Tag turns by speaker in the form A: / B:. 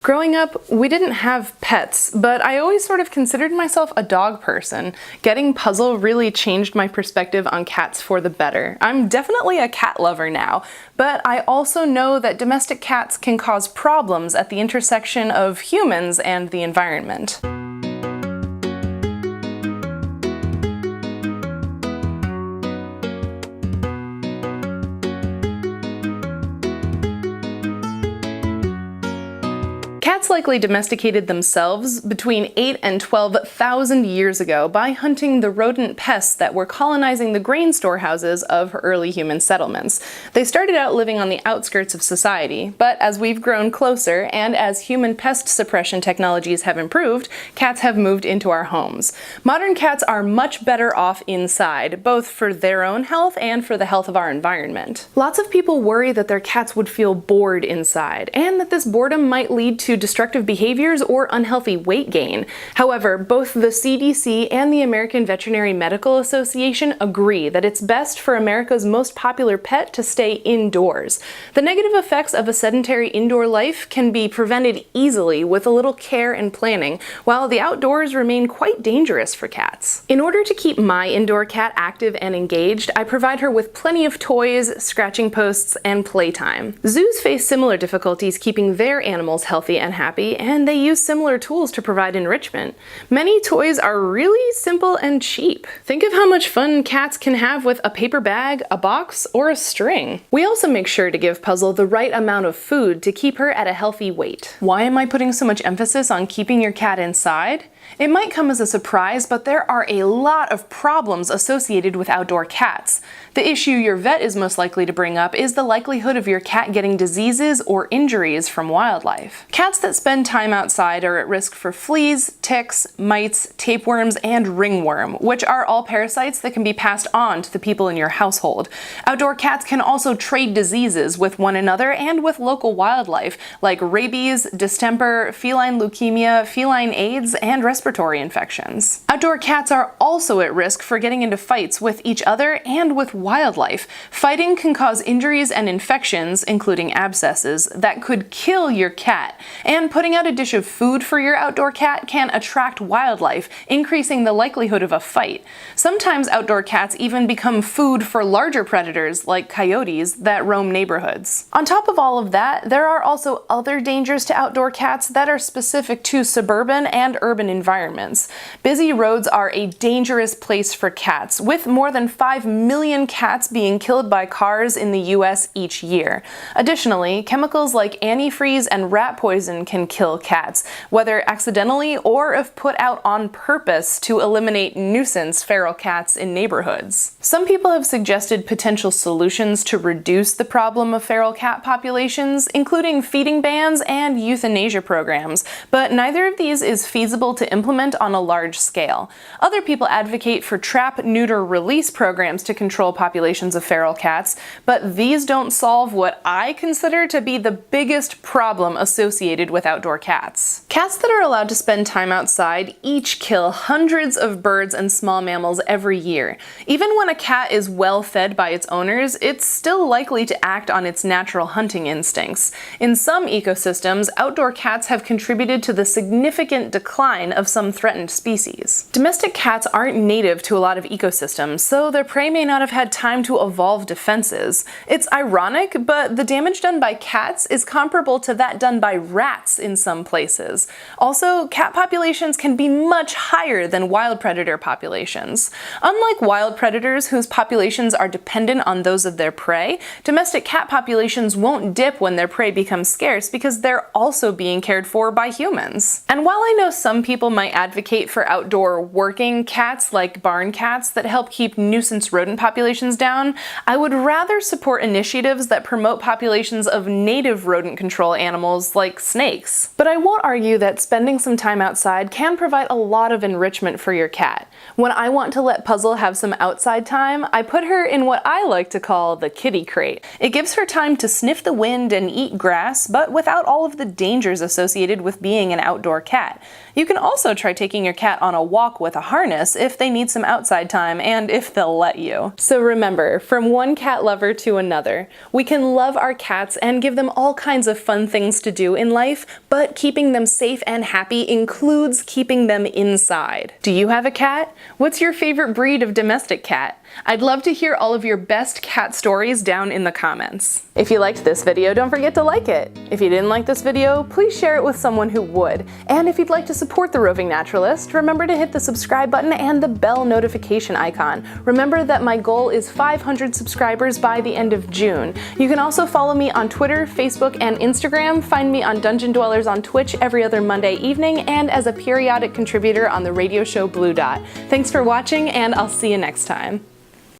A: Growing up, we didn't have pets, but I always sort of considered myself a dog person. Getting Puzzle really changed my perspective on cats for the better. I'm definitely a cat lover now, but I also know that domestic cats can cause problems at the intersection of humans and the environment. Cats likely domesticated themselves between 8 and 12,000 years ago by hunting the rodent pests that were colonizing the grain storehouses of early human settlements. They started out living on the outskirts of society, but as we've grown closer and as human pest suppression technologies have improved, cats have moved into our homes. Modern cats are much better off inside, both for their own health and for the health of our environment. Lots of people worry that their cats would feel bored inside, and that this boredom might lead to destructive behaviors or unhealthy weight gain. However, both the CDC and the American Veterinary Medical Association agree that it's best for America's most popular pet to stay indoors. The negative effects of a sedentary indoor life can be prevented easily with a little care and planning, while the outdoors remain quite dangerous for cats. In order to keep my indoor cat active and engaged, I provide her with plenty of toys, scratching posts, and playtime. Zoos face similar difficulties keeping their animals healthy and happy, and they use similar tools to provide enrichment. Many toys are really simple and cheap. Think of how much fun cats can have with a paper bag, a box, or a string. We also make sure to give Puzzle the right amount of food to keep her at a healthy weight. Why am I putting so much emphasis on keeping your cat inside? It might come as a surprise, but there are a lot of problems associated with outdoor cats. The issue your vet is most likely to bring up is the likelihood of your cat getting diseases or injuries from wildlife. Cats that spend time outside are at risk for fleas, ticks, mites, tapeworms, and ringworm, which are all parasites that can be passed on to the people in your household. Outdoor cats can also trade diseases with one another and with local wildlife, like rabies, distemper, feline leukemia, feline AIDS, and respiratory infections. Outdoor cats are also at risk for getting into fights with each other and with wildlife. Fighting can cause injuries and infections, including abscesses, that could kill your cat. And putting out a dish of food for your outdoor cat can attract wildlife, increasing the likelihood of a fight. Sometimes outdoor cats even become food for larger predators, like coyotes, that roam neighborhoods. On top of all of that, there are also other dangers to outdoor cats that are specific to suburban and urban environments. Busy roads are a dangerous place for cats, with more than 5 million cats being killed by cars in the US each year. Additionally, chemicals like antifreeze and rat poison can kill cats, whether accidentally or if put out on purpose to eliminate nuisance feral cats in neighborhoods. Some people have suggested potential solutions to reduce the problem of feral cat populations, including feeding bans and euthanasia programs, but neither of these is feasible to implement on a large scale. Other people advocate for trap, neuter, release programs to control populations of feral cats, but these don't solve what I consider to be the biggest problem associated with outdoor cats. Cats that are allowed to spend time outside each kill hundreds of birds and small mammals every year. Even when a cat is well fed by its owners, it's still likely to act on its natural hunting instincts. In some ecosystems, outdoor cats have contributed to the significant decline of some threatened species. Domestic cats aren't native to a lot of ecosystems, so their prey may not have had time to evolve defenses. It's ironic, but the damage done by cats is comparable to that done by rats in some places. Also, cat populations can be much higher than wild predator populations. Unlike wild predators whose populations are dependent on those of their prey, domestic cat populations won't dip when their prey becomes scarce because they're also being cared for by humans. And while I know some people might advocate for outdoor working cats like barn cats that help keep nuisance rodent populations down, I would rather support initiatives that promote populations of native rodent control animals like snakes. But I won't argue that spending some time outside can provide a lot of enrichment for your cat. When I want to let Puzzle have some outside time, I put her in what I like to call the kitty crate. It gives her time to sniff the wind and eat grass, but without all of the dangers associated with being an outdoor cat. You can also try taking your cat on a walk with a harness if they need some outside time and if they'll let you. So remember, from one cat lover to another, we can love our cats and give them all kinds of fun things to do in life life, but keeping them safe and happy includes keeping them inside. Do you have a cat? What's your favorite breed of domestic cat? I'd love to hear all of your best cat stories down in the comments. If you liked this video, don't forget to like it. If you didn't like this video, please share it with someone who would. And if you'd like to support the Roving Naturalist, remember to hit the subscribe button and the bell notification icon. Remember that my goal is 500 subscribers by the end of June. You can also follow me on Twitter, Facebook, and Instagram, find me on Dungeon Dwellers on Twitch every other Monday evening, and as a periodic contributor on the radio show Blue Dot. Thanks for watching, and I'll see you next time.